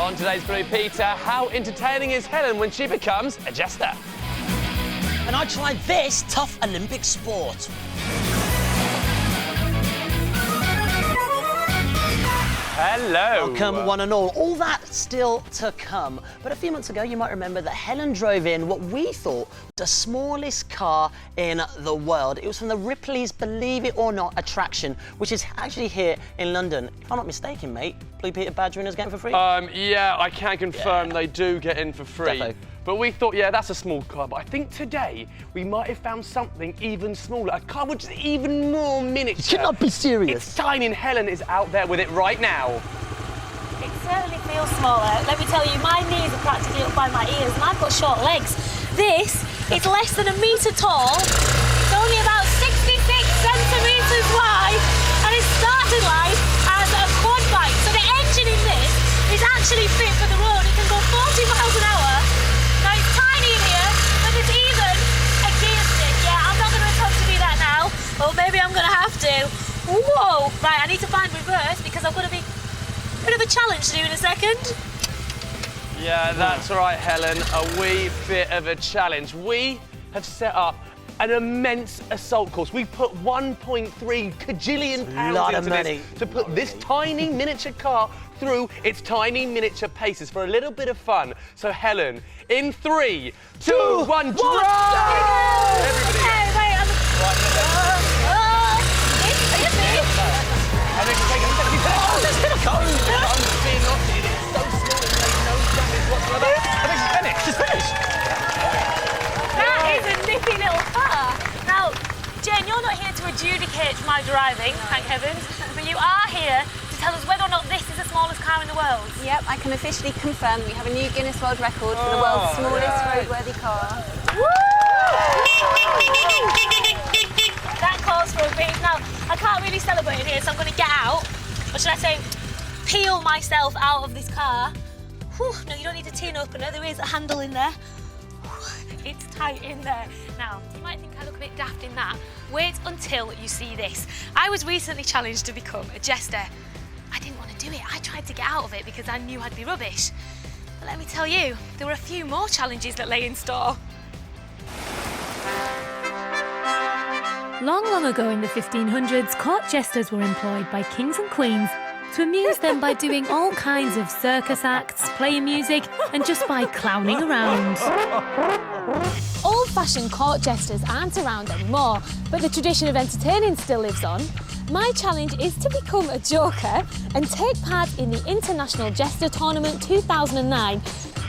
On today's Blue Peter, how entertaining is Helen when she becomes a jester? And I tried this tough Olympic sport. Hello. Welcome, one and all that still to come. But a few months ago, you might remember that Helen drove in what we thought was the smallest car in the world. It was from the Ripley's Believe It or Not attraction, which is actually here in London. If I'm not mistaken, mate, Blue Peter Badger is getting for free? Yeah, I can confirm they do get in for free. Defo. But we thought, yeah, that's a small car. But I think today we might have found something even smaller. A car which is even more miniature. You cannot be serious. It's tiny, and Helen is out there with it right now. It certainly feels smaller. Let me tell you, my knees are practically up by my ears, and I've got short legs. This is less than a metre tall. It's only about 66 centimetres wide, and it started life as a quad bike. So the engine in this is actually fit for the road. It can go 40 miles an hour. Now it's tiny in here, but there's even a gear stick. Yeah, I'm not going to attempt to do that now, or maybe I'm going to have to. Whoa! Right, I need to find reverse because I've got to be a bit of a challenge to do in a second. Yeah, that's right, Helen. A wee bit of a challenge. We have set up an immense assault course. We put 1.3 kajillion pounds into this to put this tiny miniature car through its tiny miniature paces for a little bit of fun. So, Helen, in 3, 2, 1, drive! Everybody. Okay, wait, I'm... And then take a look. Oh, there's been a car. It's so small, it's made no damage whatsoever. I think she's finished. She's finished. That is a nippy little car. Now, Jen, you're not here to adjudicate my driving, thank heavens, but you are here to tell us whether or not this is the smallest car in the world. Yep, I can officially confirm we have a new Guinness World Record for the world's smallest roadworthy car. Woo! That calls for a beat. Now, I can't really celebrate in here, so I'm going to get out. Or should I say, peel myself out of this car. Whew, no, you don't need a tin opener. There is a handle in there. Whew, it's tight in there. Now, you might think I look a bit daft in that. Wait until you see this. I was recently challenged to become a jester. I didn't want to do it. I tried to get out of it because I knew I'd be rubbish. But let me tell you, there were a few more challenges that lay in store. Long, long ago in the 1500s, court jesters were employed by kings and queens to amuse them by doing all kinds of circus acts, playing music, and just by clowning around. Old-fashioned court jesters aren't around anymore, but the tradition of entertaining still lives on. My challenge is to become a joker and take part in the International Jester Tournament 2009.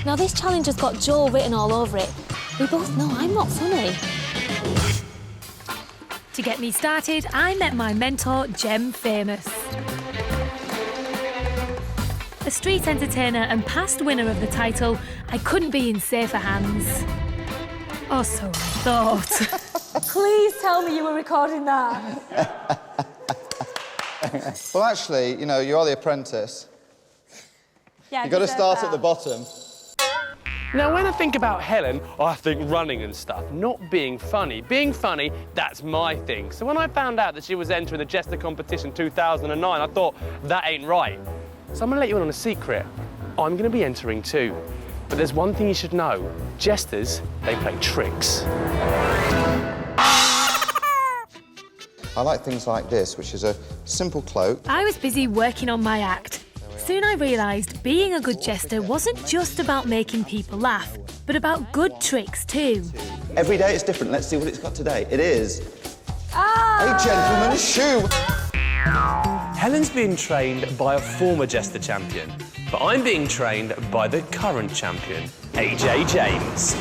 Now, this challenge has got Joel written all over it. We both know I'm not funny. To get me started, I met my mentor, Jem Famous. A street entertainer and past winner of the title, I couldn't be in safer hands. Or so I thought. Please tell me you were recording that. Well, actually, you know, you are the apprentice. Yeah, You've got to start at the bottom. Now, when I think about Helen, I think running and stuff, not being funny. Being funny, that's my thing. So when I found out that she was entering the Jester competition 2009, I thought, that ain't right. So I'm going to let you in on a secret. I'm going to be entering too. But there's one thing you should know. Jesters, they play tricks. I like things like this, which is a simple cloak. I was busy working on my act. Soon I realised being a good jester wasn't just about making people laugh, but about good tricks too. Every day it's different. Let's see what it's got today. It is a gentleman's shoe. Helen's being trained by a former Jester champion, but I'm being trained by the current champion, AJ James.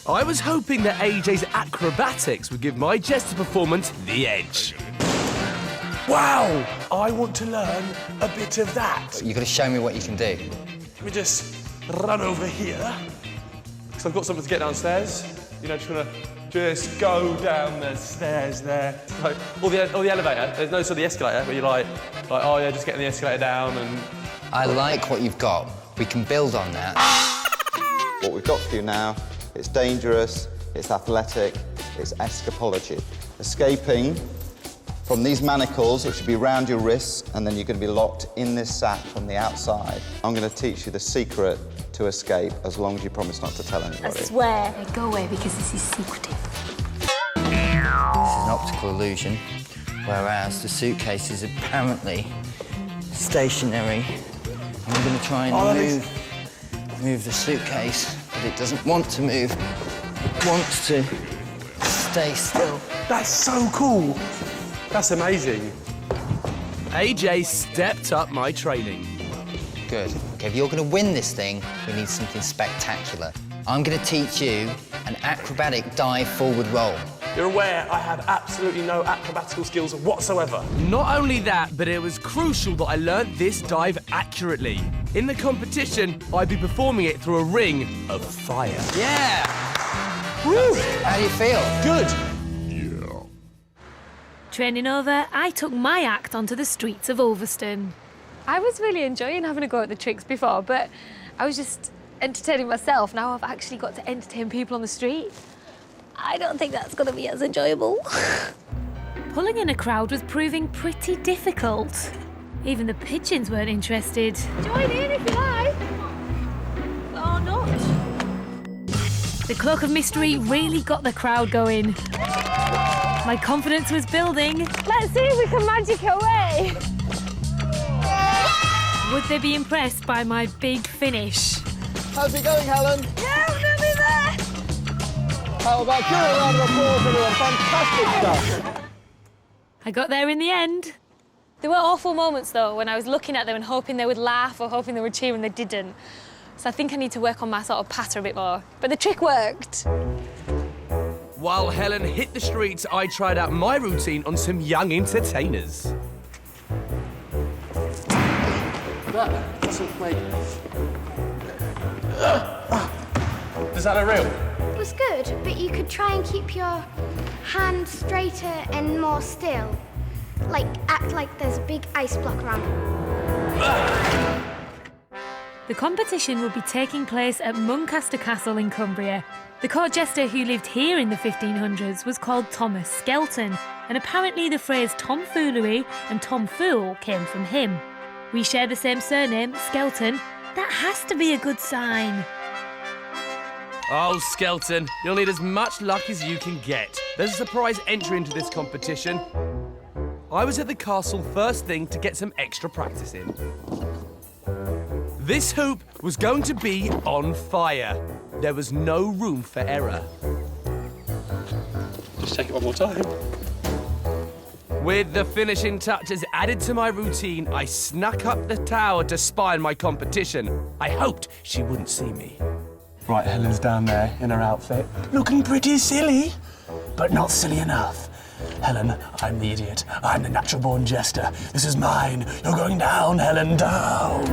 I was hoping that AJ's acrobatics would give my Jester performance the edge. Wow! I want to learn a bit of that. You've got to show me what you can do. Let me just run over here. So I've got something to get downstairs. You know, just gonna go down the stairs there. So, or the elevator. There's no sort of the escalator where you're like, oh yeah, just getting the escalator down and... I like what you've got. We can build on that. What we've got for you now, it's dangerous, it's athletic, it's escapology. Escaping From these manacles, which should be round your wrists, and then you're going to be locked in this sack from the outside. I'm going to teach you the secret to escape, as long as you promise not to tell anybody. I swear. Go away, because this is secretive. This is an optical illusion, whereas the suitcase is apparently stationary. I'm going to try and move the suitcase, but it doesn't want to move. It wants to stay still. That's so cool. That's amazing. AJ stepped up my training. Good. OK, if you're going to win this thing, we need something spectacular. I'm going to teach you an acrobatic dive forward roll. You're aware I have absolutely no acrobatical skills whatsoever. Not only that, but it was crucial that I learnt this dive accurately. In the competition, I'd be performing it through a ring of fire. Yeah! Woo! How do you feel? Good. Training over, I took my act onto the streets of Ulverston. I was really enjoying having a go at the tricks before, but I was just entertaining myself. Now I've actually got to entertain people on the street. I don't think that's going to be as enjoyable. Pulling in a crowd was proving pretty difficult. Even the pigeons weren't interested. Join in if you like. Or not. The Cloak of Mystery really got the crowd going. My confidence was building. Let's see if we can magic it away. Would they be impressed by my big finish? How's it going, Helen? Yeah, I'm going to be there. How about you? A round of applause, everyone. Fantastic stuff. I got there in the end. There were awful moments, though, when I was looking at them and hoping they would laugh or hoping they would cheer and they didn't. So I think I need to work on my sort of patter a bit more. But the trick worked. While Helen hit the streets, I tried out my routine on some young entertainers. That doesn't make... Does that look real? It was good, but you could try and keep your hand straighter and more still. Like, act like there's a big ice block around. The competition will be taking place at Muncaster Castle in Cumbria. The court jester who lived here in the 1500s was called Thomas Skelton, and apparently the phrase tomfoolery and tomfool came from him. We share the same surname, Skelton. That has to be a good sign. Oh, Skelton, you'll need as much luck as you can get. There's a surprise entry into this competition. I was at the castle first thing to get some extra practice in. This hoop was going to be on fire. There was no room for error. Just take it one more time. With the finishing touches added to my routine, I snuck up the tower to spy on my competition. I hoped she wouldn't see me. Right, Helen's down there in her outfit. Looking pretty silly, but not silly enough. Helen, I'm the idiot. I'm the natural-born jester. This is mine. You're going down, Helen, down.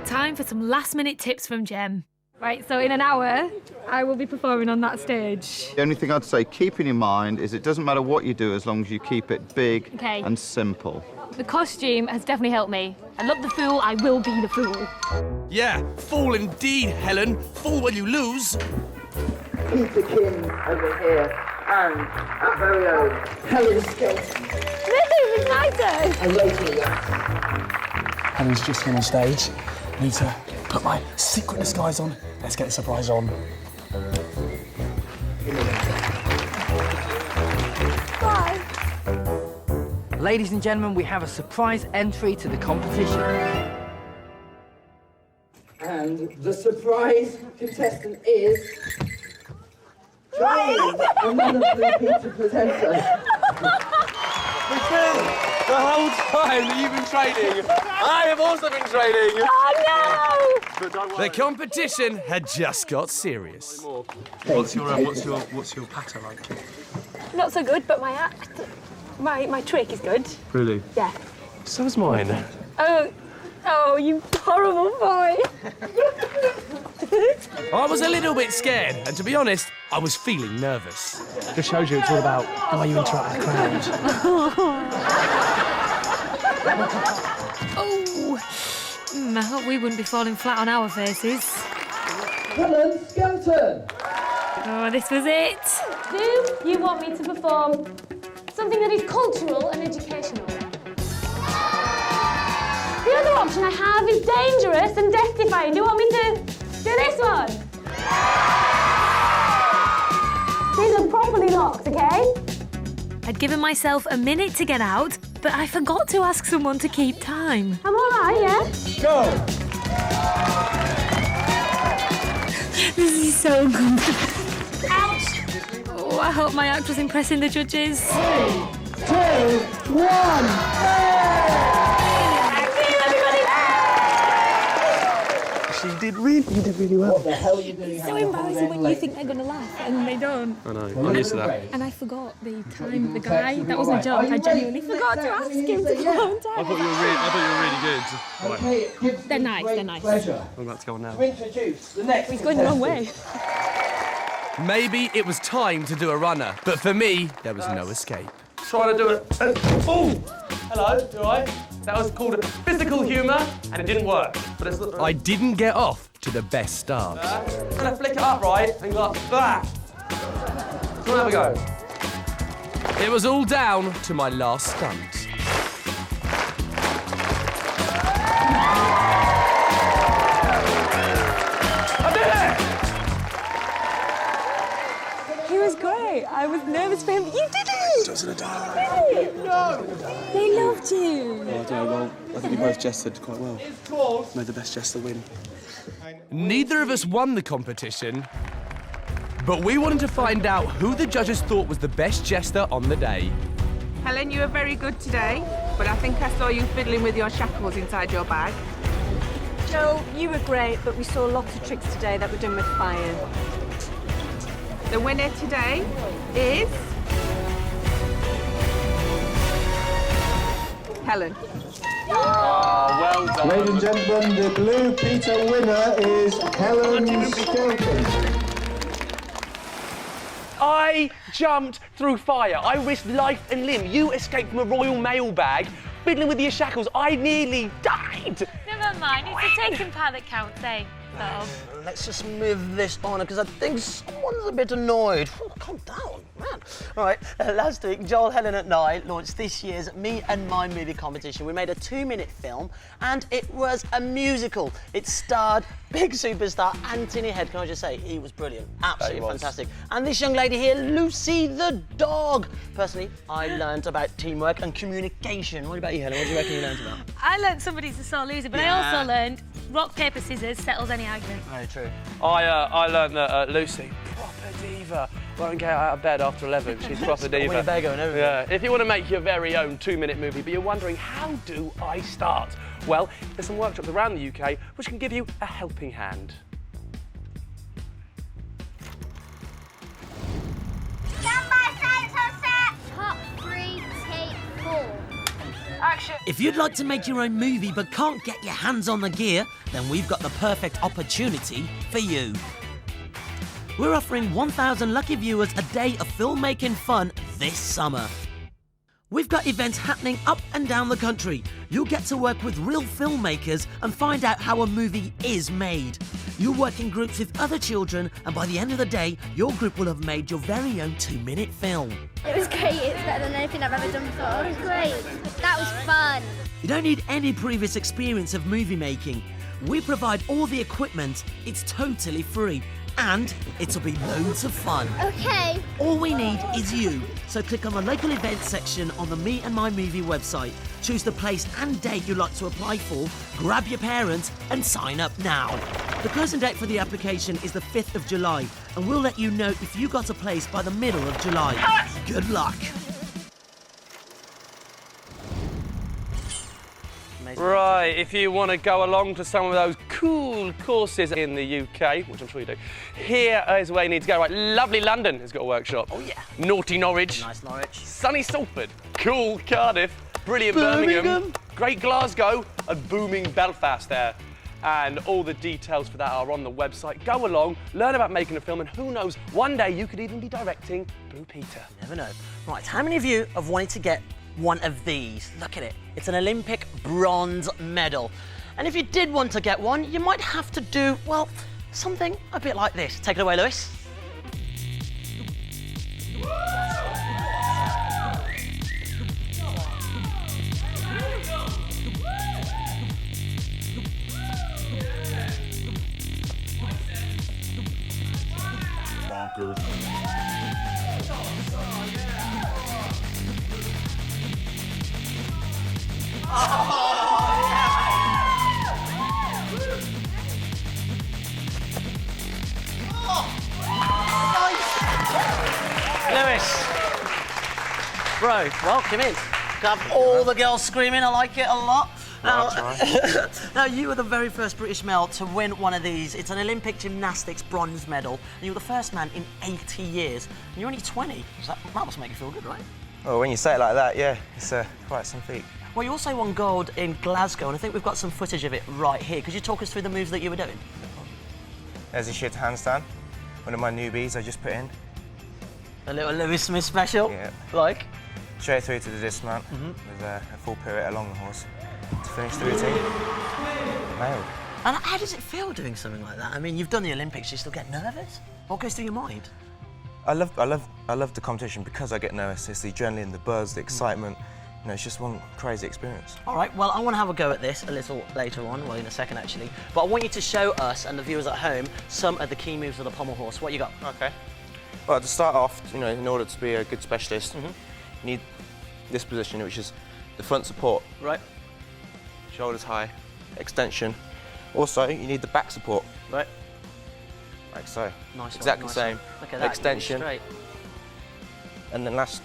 Time for some last-minute tips from Jem. Right, so in an hour, I will be performing on that stage. The only thing I'd say, keep in your mind, is it doesn't matter what you do as long as you keep it big and simple. The costume has definitely helped me. I love the fool, I will be the fool. Yeah, fool indeed, Helen. Fool when you lose. Keep the king over here, and our very own Helen Skelton. Really, it's my turn. And later, Helen's just on stage. I need to put my secret disguise on. Let's get the surprise on. Bye. Ladies and gentlemen, we have a surprise entry to the competition. And the surprise contestant is... another Blue Pizza presenter. The whole time that you've been training, I have also been training. Oh, no! The competition had just got serious. What's your patter like? Not so good, but my act, my trick is good. Really? Yeah. So is mine. Oh, you horrible boy. I was a little bit scared, and to be honest, I was feeling nervous. Just shows you it's all about how you interact with the crowd. I hope we wouldn't be falling flat on our faces. Helen Skelton. Oh, this was it. Do you want me to perform Something that is cultural and educational. The other option I have is dangerous and death-defying. Do you want me to do this one? These are properly locked, okay? I'd given myself a minute to get out, but I forgot to ask someone to keep time. I'm all right, yeah? Go! This is so good. Ouch! Oh, I hope my act was impressing the judges. 3, 2, 1! You did really well. What the hell are you doing? So embarrassing when you think they're going to laugh and they don't. I know, I'm used to that. And I forgot the time, the guy, that wasn't a joke, I genuinely forgot to ask him to come on time. I thought you were really good. Right. They're nice, they're nice. I'm about to go on now. To introduce the next He's going the wrong way. Maybe it was time to do a runner, but for me, there was no escape. Trying to do it. Oh! Hello, you alright? That was called physical humour, and it didn't work. But it's. I didn't get off to the best start. I'm gonna flick it up right and go like that. Come on, have a go. It was all down to my last stunt. I did it! He was great. I was nervous for him. You did it! Doesn't die. No! They loved you. Oh, well, I think we both gestured quite well. Made the best jester win. Neither of us won the competition, but we wanted to find out who the judges thought was the best jester on the day. Helen, you were very good today, but I think I saw you fiddling with your shackles inside your bag. Joe, you were great, but we saw lots of tricks today that were done with fire. The winner today is... Helen. Oh, well done. Ladies and gentlemen, the Blue Peter winner is Helen Skelton. I jumped through fire. I risked life and limb. You escaped from a Royal Mail bag, fiddling with your shackles. I nearly died. Never mind, it's the taking part that counts, eh? Let's just move this on, because I think someone's a bit annoyed. Calm down, man. All right, last week, Joel, Helen and I launched this year's Me and My Movie competition. We made a 2-minute film, and it was a musical. It starred big superstar Anthony Head. Can I just say, he was brilliant. Absolutely fantastic. And this young lady here, Lucy the dog. Personally, I learned about teamwork and communication. What about you, Helen? What do you reckon you learned about? I learned somebody's a sore loser, but I also learned rock, paper, scissors settles any argument. Very true. I learned that Lucy, proper diva, won't get out of bed after 11. She's proper diva. Winnebago and everything. Yeah. If you want to make your very own 2-minute movie, but you're wondering, how do I start? Well, there's some workshops around the UK which can give you a helping hand. Stand by, silence on set. Top 3, take 4. Action! If you'd like to make your own movie but can't get your hands on the gear, then we've got the perfect opportunity for you. We're offering 1,000 lucky viewers a day of filmmaking fun this summer. We've got events happening up and down the country. You'll get to work with real filmmakers and find out how a movie is made. You'll work in groups with other children, and by the end of the day, your group will have made your very own 2-minute film. It was great. It's better than anything I've ever done before. It was great. That was fun. You don't need any previous experience of movie making. We provide all the equipment, it's totally free, and it'll be loads of fun. Okay. All we need is you. So click on the local events section on the Me and My Movie website. Choose the place and date you'd like to apply for, grab your parents and sign up now. The closing date for the application is the 5th of July, and we'll let you know if you got a place by the middle of July. Good luck. Right, if you want to go along to some of those cool courses in the UK, which I'm sure you do, here is where you need to go. Right, lovely London has got a workshop. Oh, yeah. Naughty Norwich. Nice Norwich. Sunny Salford. Cool Cardiff. Brilliant Birmingham. Great Glasgow. And booming Belfast there. And all the details for that are on the website. Go along, learn about making a film, and who knows, one day you could even be directing Blue Peter. You never know. Right, how many of you have wanted to get one of these? Look at it. It's an Olympic bronze medal. And if you did want to get one, you might have to do, well, something a bit like this. Take it away, Lewis. good. Lewis. Bro, welcome in. Have all the girls screaming, I like it a lot. Now, now, you were the very first British male to win one of these. It's an Olympic gymnastics bronze medal, and you were the first man in 80 years. And you're only 20. So that must make you feel good, right? Well, when you say it like that, yeah, it's quite some feat. Well, you also won gold in Glasgow, and I think we've got some footage of it right here. Could you talk us through the moves that you were doing? There's a shit handstand, one of my newbies I just put in. A little Lewis Smith special? Yeah. Like? Straight through to the dismount with a full pirouette along the horse to finish the routine. Nailed. And how does it feel doing something like that? I mean, you've done the Olympics, you still get nervous? What goes through your mind? I love the competition because I get nervous. It's the adrenaline, the buzz, the excitement. You know, it's just one crazy experience. All right, well, I want to have a go at this a little later on, well, in a second, actually. But I want you to show us and the viewers at home some of the key moves of the pommel horse. What you got? Okay. Well, to start off, you know, in order to be a good specialist, you need this position, which is the front support. Right. Shoulders high, extension. Also, you need the back support. Right. Like so. Nice. Exactly the nice same. Look at that. Extension. And then last,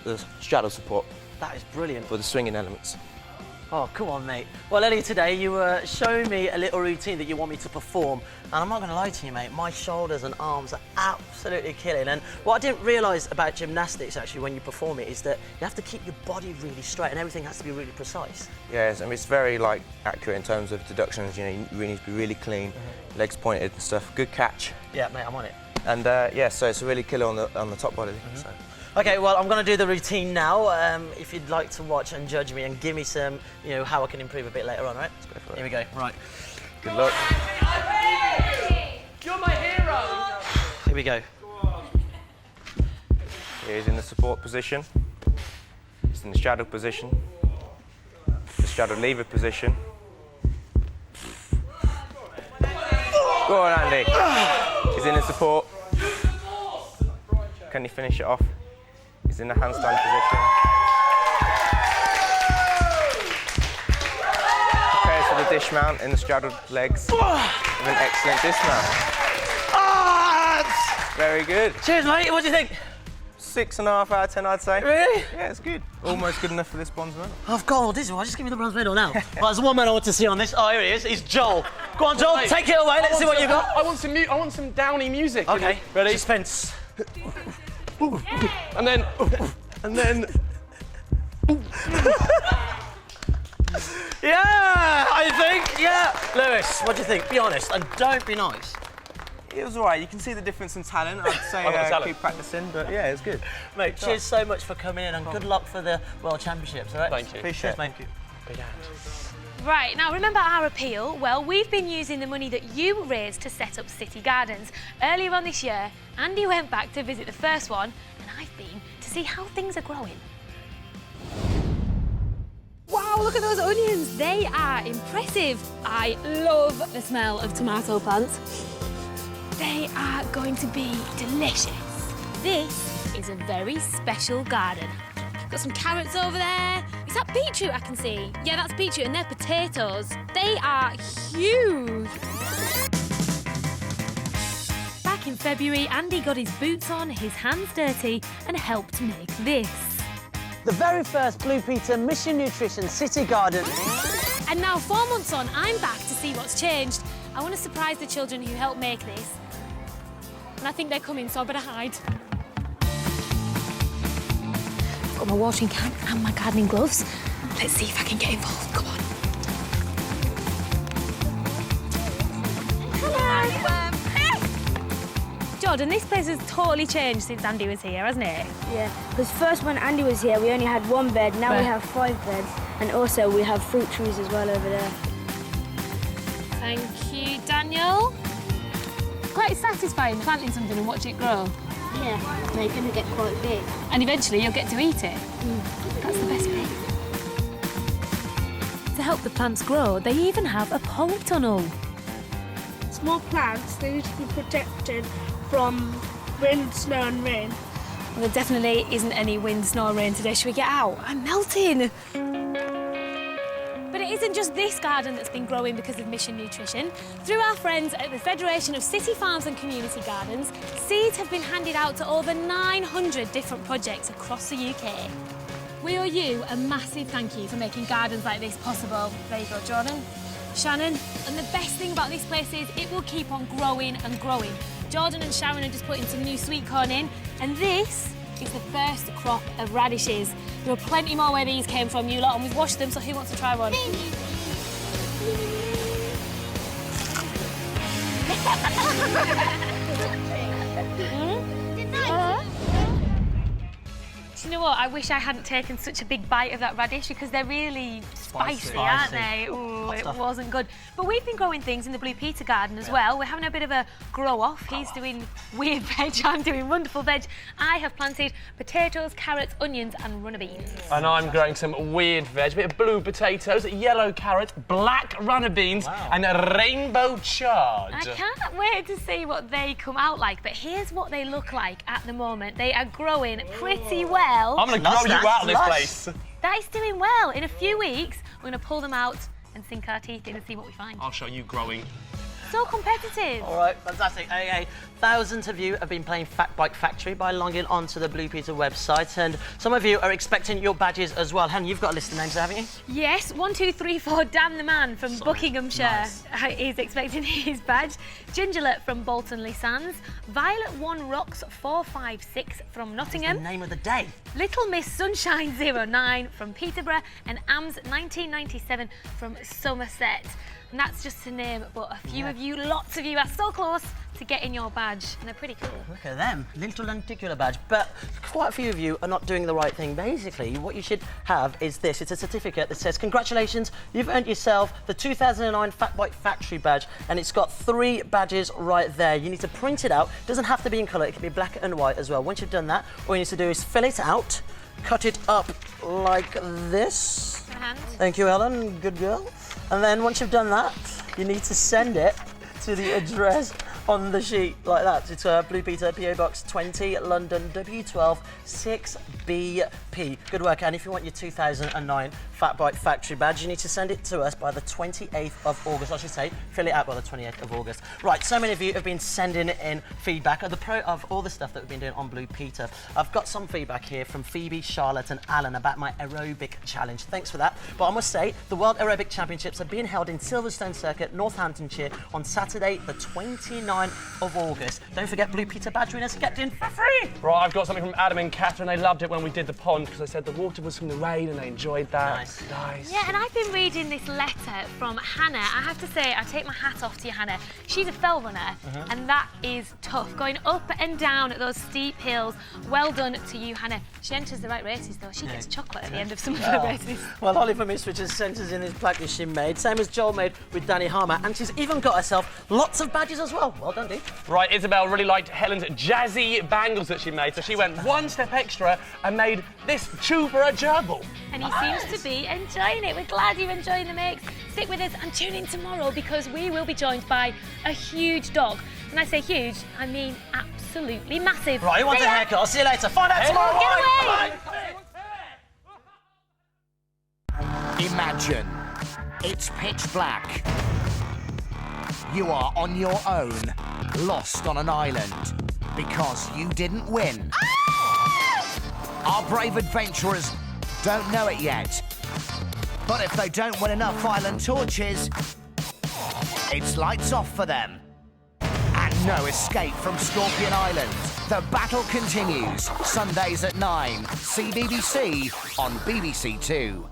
the straddle support. That is brilliant. For the swinging elements. Oh, come on, mate. Well, earlier today, you were showing me a little routine that you want me to perform. And I'm not going to lie to you, mate, my shoulders and arms are absolutely killing. And what I didn't realise about gymnastics, actually, when you perform it, is that you have to keep your body really straight and everything has to be really precise. Yes, I mean, it's very, accurate in terms of deductions. You know, you really need to be really clean, legs pointed and stuff. Good catch. Yeah, mate, I'm on it. And, yeah, so it's a really killer on the top body. So. Okay, well, I'm going to do the routine now. If you'd like to watch and judge me and give me some, you know, how I can improve a bit later on, right? Let's go for it. Here we go. Right. Good luck. You're my hero. Here we go. He's in the support position. He's in the straddle position. The straddle lever position. Go on, Andy. He's in the support. Can you finish it off? He's in the handstand position. Prepares for the dismount in the straddled legs with an excellent dismount. Very good. Cheers, mate. What do you think? 6.5 out of 10, I'd say. Really? Yeah, it's good. Almost good enough for this bronze medal. I've got all this. Well, just give me the bronze medal now. Right, there's one man I want to see on this. Oh, here he is. It's Joel. Go on, Joel. Take it away. Let's see what you got. I want some downy music. Okay. Ready? Suspense. And then. Yeah, I think. Yeah. Lewis, what do you think? Be honest and don't be nice. It was all right. You can see the difference in talent. I'd say keep practicing, but yeah, it's good. Mate, cheers so much for coming in and good luck for the World Championships, all right? Thank you. Appreciate it. Thank you. Big hand. Right, now remember our appeal? Well, we've been using the money that you raised to set up City Gardens. Earlier on this year, Andy went back to visit the first one, and I've been to see how things are growing. Wow, look at those onions. They are impressive. I love the smell of tomato plants. They are going to be delicious. This is a very special garden. Got some carrots over there. Is that beetroot I can see? Yeah, that's beetroot, and they're potatoes. They are huge. Back in February, Andy got his boots on, his hands dirty, and helped make this. The very first Blue Peter Mission Nutrition City Garden. And now 4 months on, I'm back to see what's changed. I want to surprise the children who helped make this. And I think they're coming, so I better hide. I've got my watering can and my gardening gloves. Let's see if I can get involved. Come on. Jordan, this place has totally changed since Andy was here, hasn't it? Yeah, because first when Andy was here, we only had 1 bed. Now we have 5 beds. And also we have fruit trees as well over there. Thank you, Daniel. Quite satisfying planting something and watch it grow. Yeah, they're going to get quite big. And eventually you'll get to eat it. That's the best bit. To help the plants grow, they even have a polytunnel. Small plants, they need to be protected from wind, snow and rain. Well, there definitely isn't any wind, snow or rain today. Should we get out? I'm melting. But it isn't just this garden that's been growing because of Mission Nutrition. Through our friends at the Federation of City Farms and Community Gardens, seeds have been handed out to over 900 different projects across the UK. We owe you a massive thank you for making gardens like this possible. There you go, Jordan. Shannon, and the best thing about this place is it will keep on growing and growing. Jordan and Sharon are just putting some new sweet corn in, and this is the first crop of radishes. There are plenty more where these came from, you lot, and we've washed them, so who wants to try one? Do you know what? I wish I hadn't taken such a big bite of that radish because they're really spicy, aren't they? Ooh, it wasn't good. But we've been growing things in the Blue Peter garden as well. We're having a bit of a grow-off. He's doing weird veg, I'm doing wonderful veg. I have planted potatoes, carrots, onions and runner beans. And I'm growing some weird veg, a bit of blue potatoes, yellow carrots, black runner beans and a rainbow chard. I can't wait to see what they come out like, but here's what they look like at the moment. They are growing pretty well. I'm going to grow you out of this place. That is doing well. In a few weeks, we're going to pull them out and sink our teeth in and see what we find. I'll show you growing. So competitive. All right, fantastic. Okay, thousands of you have been playing Fact Bike Factory by logging onto the Blue Peter website, and some of you are expecting your badges as well. Helen, you've got a list of names, haven't you? Yes, 1, 2, 3, 4. Dan the Man from Buckinghamshire is expecting his badge. Gingerlet from Bolton-le Sands. Violet 1 Rocks 456 from Nottingham. The name of the day. Little Miss Sunshine 09 from Peterborough, and AMS 1997 from Somerset. And that's just to name but a few of you. Lots of you are so close to getting your badge, and they're pretty cool. Look at them, little lenticular badge. But quite a few of you are not doing the right thing. Basically, what you should have is this. It's a certificate that says, congratulations, you've earned yourself the 2009 Fact Bike Factory badge, and it's got 3 badges right there. You need to print it out. It doesn't have to be in colour, it can be black and white as well. Once you've done that, all you need to do is fill it out, cut it up like this. Thank you, Helen, good girl. And then once you've done that, you need to send it to the address on the sheet like that. It's Blue Peter, PO Box 20, London, W12 6BP. Good work. And if you want your 2009 Fat Bike Factory badge, you need to send it to us by the 28th of August. I should say, fill it out by the 28th of August. Right, so many of you have been sending in feedback of all the stuff that we've been doing on Blue Peter. I've got some feedback here from Phoebe, Charlotte and Alan about my aerobic challenge. Thanks for that. But I must say, the World Aerobic Championships are being held in Silverstone Circuit, Northamptonshire on Saturday, the 29th of August. Don't forget Blue Peter badge winners get in for free. Right, I've got something from Adam and Catherine. They loved it when we did the pond because they said the water was from the rain and they enjoyed that. Nice. Yeah, and I've been reading this letter from Hannah. I have to say, I take my hat off to you, Hannah. She's a fell runner, and that is tough. Going up and down at those steep hills. Well done to you, Hannah. She enters the right races, though. She gets chocolate at the end of some of the races. Well, Oliver Misfitch has sent us in his plaque she made, same as Joel made with Danny Harmer, and she's even got herself lots of badges as well. Well done, dude. Right, Isabel really liked Helen's jazzy bangles that she made, so she went one step extra and made this chew for a gerbil. And he seems to be enjoying it. We're glad you're enjoying the mix. Stick with us and tune in tomorrow because we will be joined by a huge dog. When I say huge, I mean absolutely massive. Right, who wants a haircut? I'll see you later. Find out tomorrow. Get away! Imagine it's pitch black. You are on your own, lost on an island, because you didn't win. Our brave adventurers don't know it yet. But if they don't win enough island torches, it's lights off for them. And no escape from Scorpion Island. The battle continues, Sundays at 9, see BBC on BBC 2.